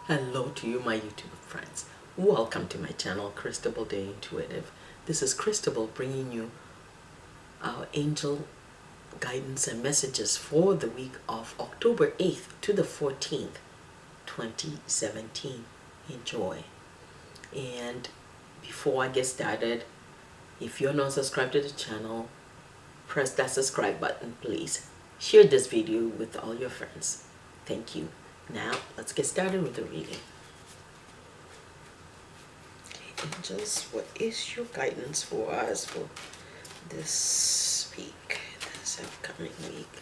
Hello to you, my YouTube friends. Welcome to my channel, Cristabelle the Intuitive. This is Cristabelle bringing you our angel guidance and messages for the week of October 8th to the 14th, 2017. Enjoy. And before I get started, if you're not subscribed to the channel, press that subscribe button, please. Share this video with all your friends. Thank you. Now, let's get started with the reading. Okay, angels, what is your guidance for us for this week, this upcoming week?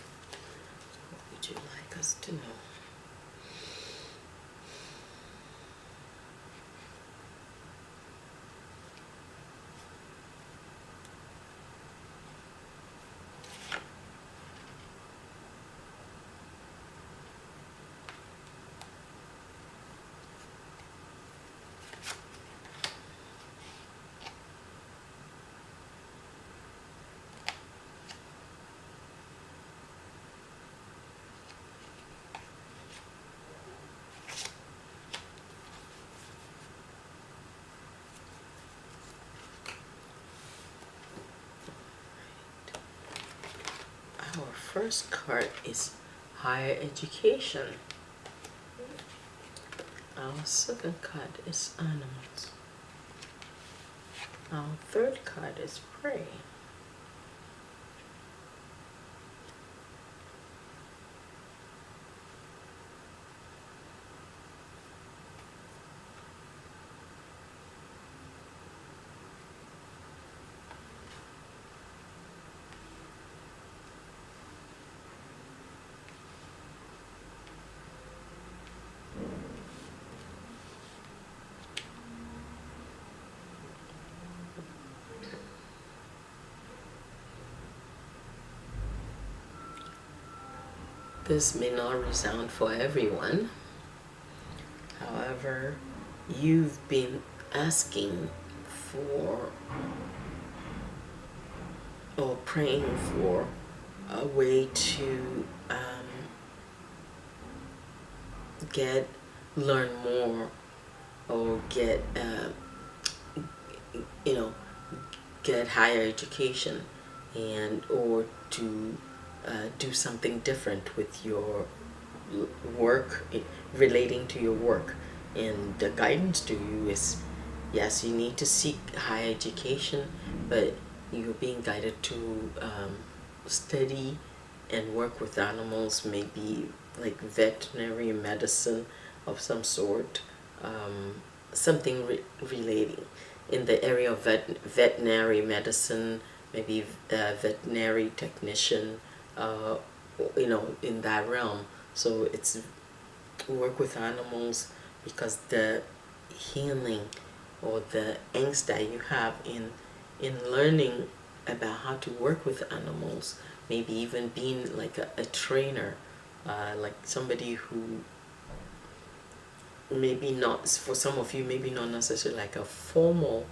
What would you like us to know? Our first card is higher education. Our second card is animals. Our third card is prey. This may not resound for everyone. However, you've been asking for or praying for a way to learn more or get get higher education, and or to do something different with your work, relating to your work. And the guidance to you is, yes, you need to seek higher education, but you're being guided to study and work with animals, maybe like veterinary medicine of some sort, something relating in the area of veterinary medicine, maybe veterinary technician, in that realm. So it's work with animals, because the healing or the angst that you have in learning about how to work with animals, maybe even being like a trainer, like somebody who maybe not, for some of you, maybe not necessarily like a formal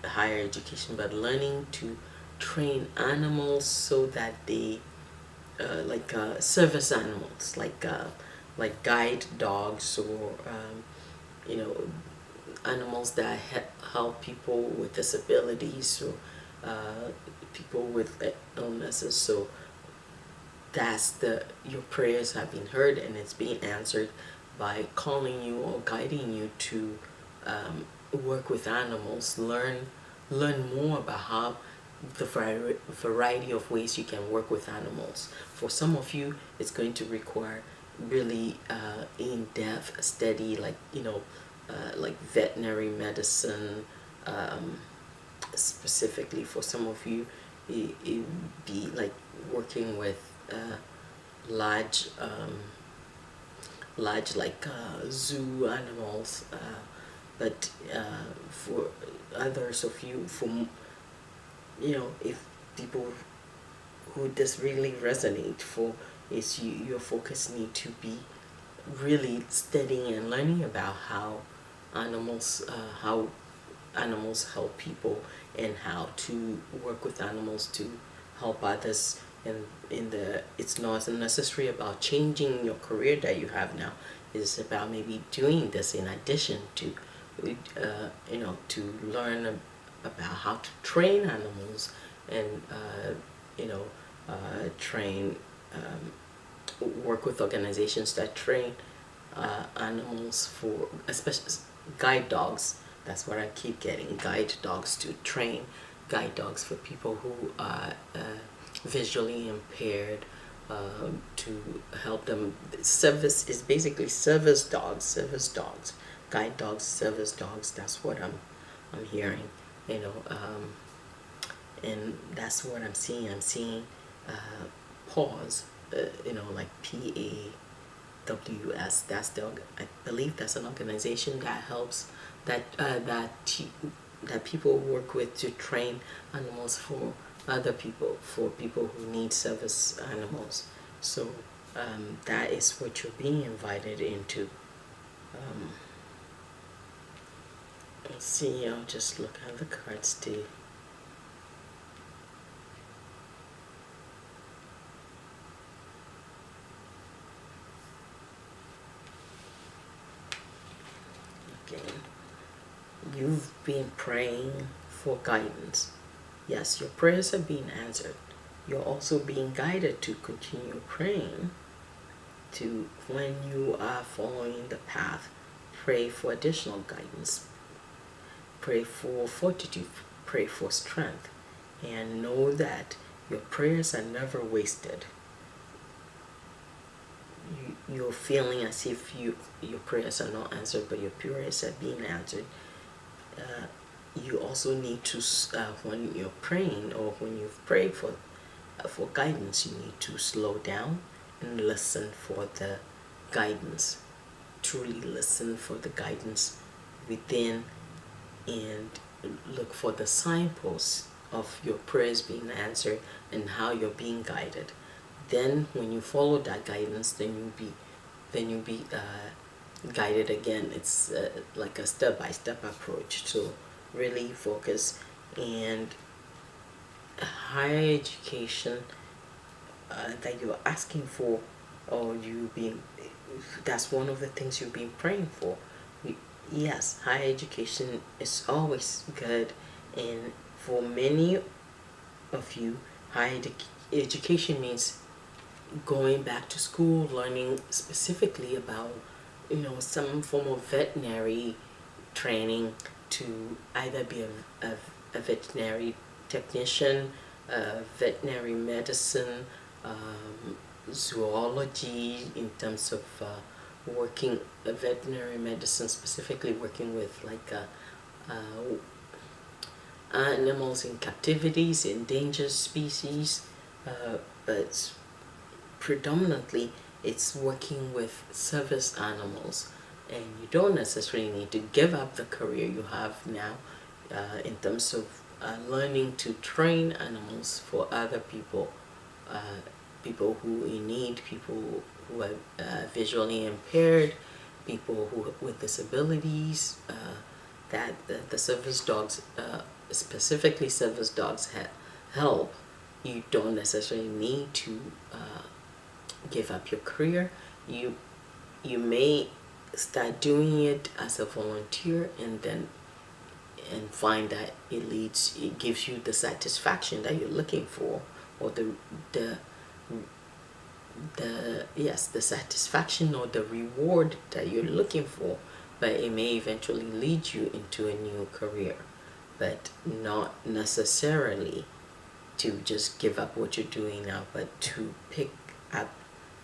higher education, but learning to train animals so that they service animals, like guide dogs, or animals that help people with disabilities, or people with illnesses. So that's your prayers have been heard, and it's being answered by calling you or guiding you to work with animals, learn more about how the variety of ways you can work with animals. For some of you, it's going to require really in-depth study, like like veterinary medicine. Specifically for some of you, it would be like working with large like zoo animals, but for others of you, if people who this really resonate for, is your focus need to be really studying and learning about how animals help people, and how to work with animals to help others and it's not necessarily about changing your career that you have now. It's about maybe doing this in addition to to learn about how to train animals, and train work with organizations that train animals, for especially guide dogs. That's what I keep getting, guide dogs, to train guide dogs for people who are visually impaired, to help them. Service is basically service dogs, guide dogs, service dogs. That's what I'm hearing, and that's what I'm seeing. I'm seeing pause, like PAWS. I believe that's an organization that helps, that people work with to train animals for other people, for people who need service animals. So that is what you're being invited into. Let's see, I'll just look at the cards too. Okay. You've been praying for guidance. Yes, your prayers are being answered. You're also being guided to continue praying. To, when you are following the path, pray for additional guidance. Pray for fortitude. Pray for strength. And know that your prayers are never wasted. You're feeling as if your prayers are not answered, but your prayers are being answered. You also need to, when you're praying, or when you've prayed for guidance, you need to slow down and listen for the guidance. Truly listen for the guidance within, and look for the signposts of your prayers being answered and how you're being guided. Then when you follow that guidance, then you'll be guided again. It's like a step-by-step approach. So really focus. And higher education that you're asking for, or that's one of the things you've been praying for. Yes, higher education is always good, and for many of you, higher education means going back to school, learning specifically about some form of veterinary training, to either be a veterinary technician, veterinary medicine, zoology, in terms of working veterinary medicine, specifically working with like animals in captivities, endangered species, but predominantly it's working with service animals. And you don't necessarily need to give up the career you have now, in terms of learning to train animals for other people, people who in need, people who are visually impaired, people who with disabilities, that the service dogs, specifically service dogs, help. You don't necessarily need to give up your career. You may start doing it as a volunteer, and find that it gives you the satisfaction that you're looking for, or the satisfaction or the reward that you're looking for. But it may eventually lead you into a new career, but not necessarily to just give up what you're doing now, but to pick up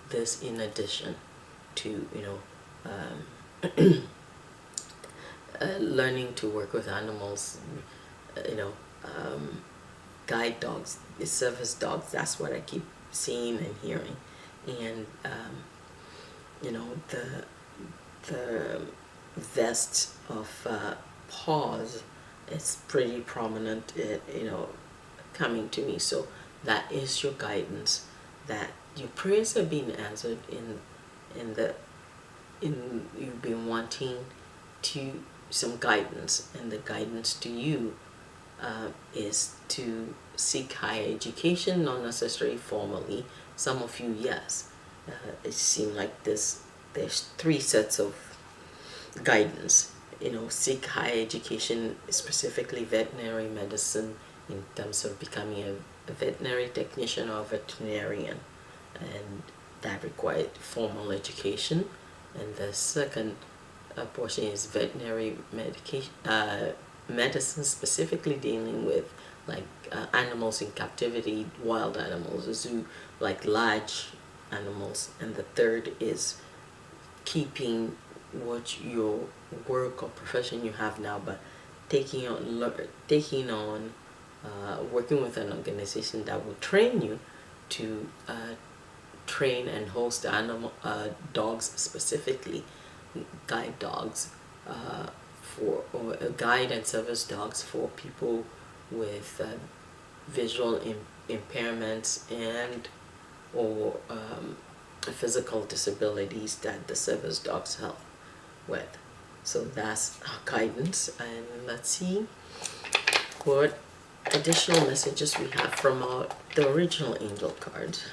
this in addition to learning to work with animals, guide dogs, service dogs. That's what I keep seeing and hearing. And the vest of pause is pretty prominent, coming to me. So that is your guidance, that your prayers are being answered, you've been wanting some guidance, and the guidance to you is to seek higher education, not necessarily formally. Some of you, yes. It seems like there's 3 sets of guidance. Seek higher education, specifically veterinary medicine, in terms of becoming a veterinary technician or a veterinarian, and that required formal education. And the second portion is veterinary medicine, specifically dealing with like animals in captivity, wild animals, a zoo, like large animals. And the third is keeping what your work or profession you have now, but taking on working with an organization that will train you to train and host dogs, specifically guide dogs, or guide and service dogs for people with visual impairments and or physical disabilities that the service dogs help with. So that's our guidance, and let's see what additional messages we have from the original angel cards.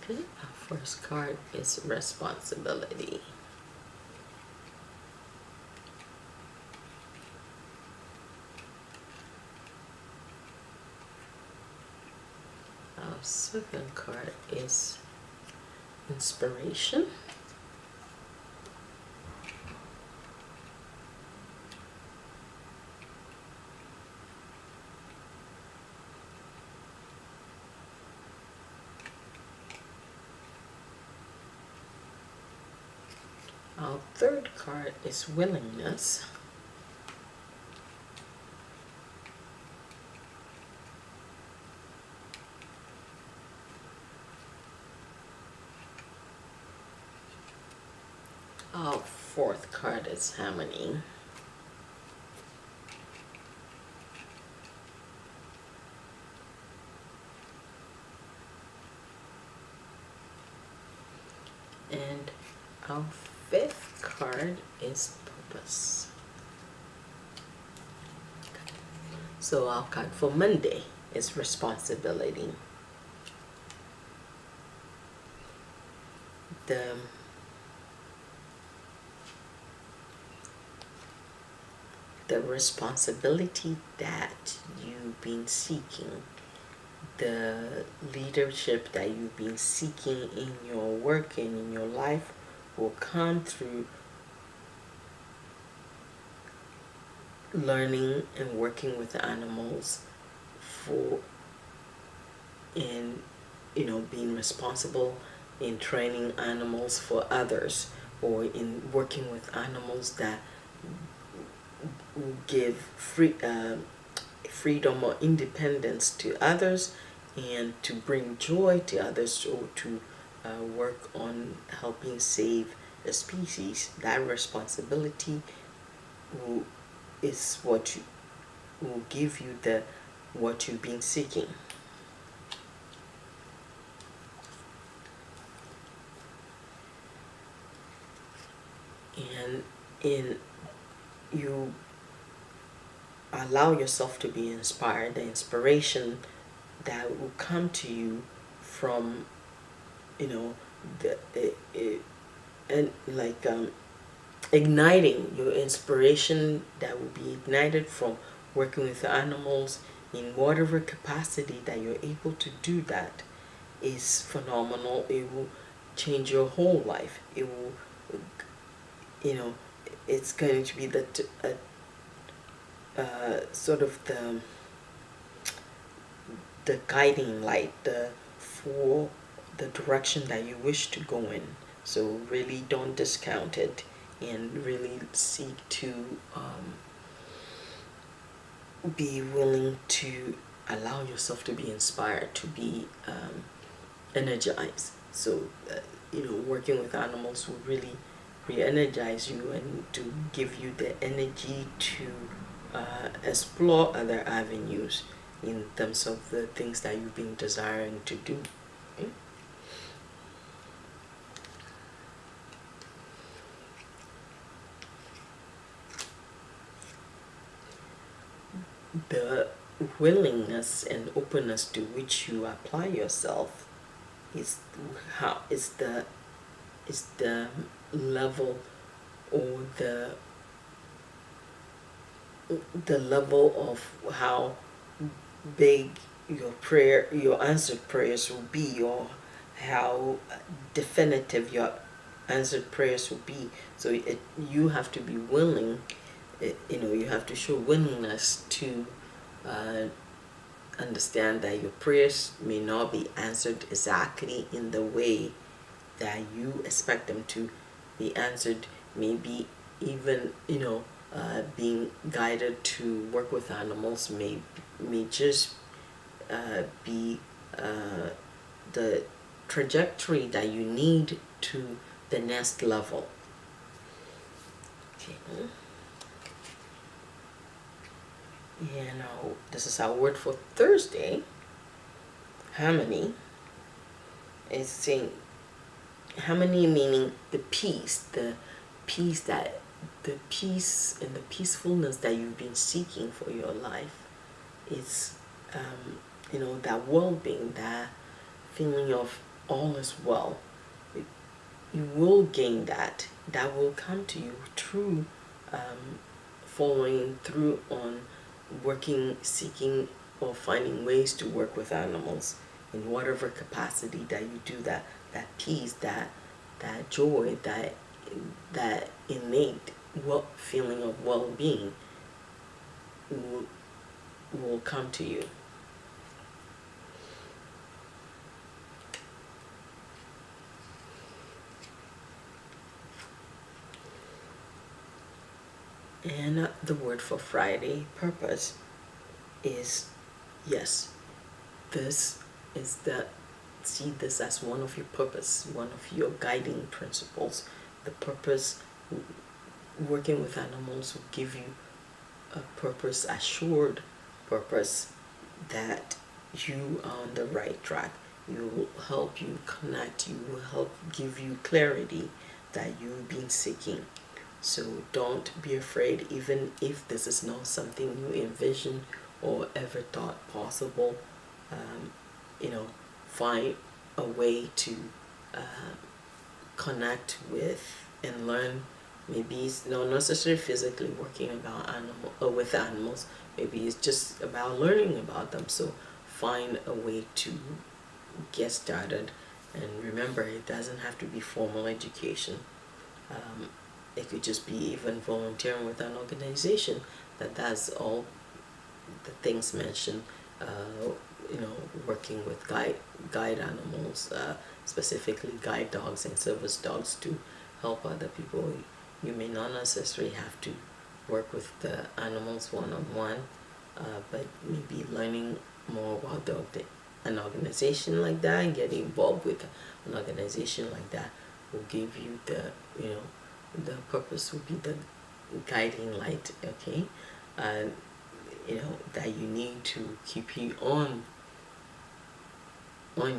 Okay, our first card is responsibility. Our second card is inspiration. Our third card is willingness. Our fourth card is harmony. And our fifth card is purpose. So our card for Monday is responsibility. The responsibility that you've been seeking, the leadership that you've been seeking in your work and in your life will come through learning and working with animals being responsible in training animals for others, or in working with animals that will give freedom or independence to others, and to bring joy to others, or to work on helping save the species. That responsibility is what will give you what you've been seeking. And you allow yourself to be inspired. The inspiration that will come to you from igniting your inspiration, that will be ignited from working with animals in whatever capacity that you're able to do, that is phenomenal. It will change your whole life. It will, it's going to be sort of the guiding light for the direction that you wish to go in. So really don't discount it, and really seek to be willing to allow yourself to be inspired, to be energized. So working with animals will really re-energize you, and to give you the energy to explore other avenues in terms of the things that you've been desiring to do. Okay? The willingness and openness to which you apply yourself is the level, or the level of how big your answered prayers will be, or how definitive your answered prayers will be. So you have to be willing, you have to show willingness to understand that your prayers may not be answered exactly in the way that you expect them to be answered. Maybe even being guided to work with animals may just be the trajectory that you need to the next level. Okay. Yeah, now this is our word for Thursday. Harmony. It's saying harmony, meaning the peace and the peacefulness that you've been seeking for your life. It's that well-being, that feeling of all is well. You will gain that. That will come to you through following through on working, seeking, or finding ways to work with animals in whatever capacity that you do that. That peace, that joy, that innate feeling of well-being will come to you. And the word for Friday, purpose, is, yes, see this as one of your purpose, one of your guiding principles. The purpose, working with animals, will give you a purpose, assured purpose, that you are on the right track. It will help you connect, you will help give you clarity that you've been seeking. So don't be afraid, even if this is not something you envisioned or ever thought possible. Find a way to connect with and learn. Maybe it's not necessarily physically working with animals. Maybe it's just about learning about them. So find a way to get started. And remember, it doesn't have to be formal education. It could just be even volunteering with an organization that does all the things mentioned. Working with guide animals, specifically guide dogs and service dogs, to help other people. You may not necessarily have to work with the animals one-on-one, but maybe learning more about an organization like that and getting involved with an organization like that will give you the purpose, will be the guiding light, okay? That you need to keep you on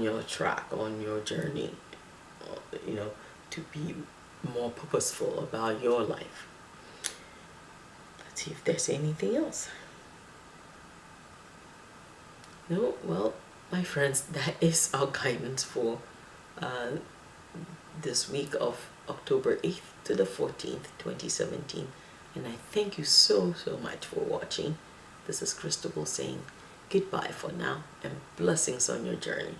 your track, on your journey, to be more purposeful about your life. Let's see if there's anything else. No? Well, my friends, that is our guidance for this week of October 8th to the 14th, 2017. And I thank you so much for watching. This is Cristabelle saying goodbye for now, and blessings on your journey.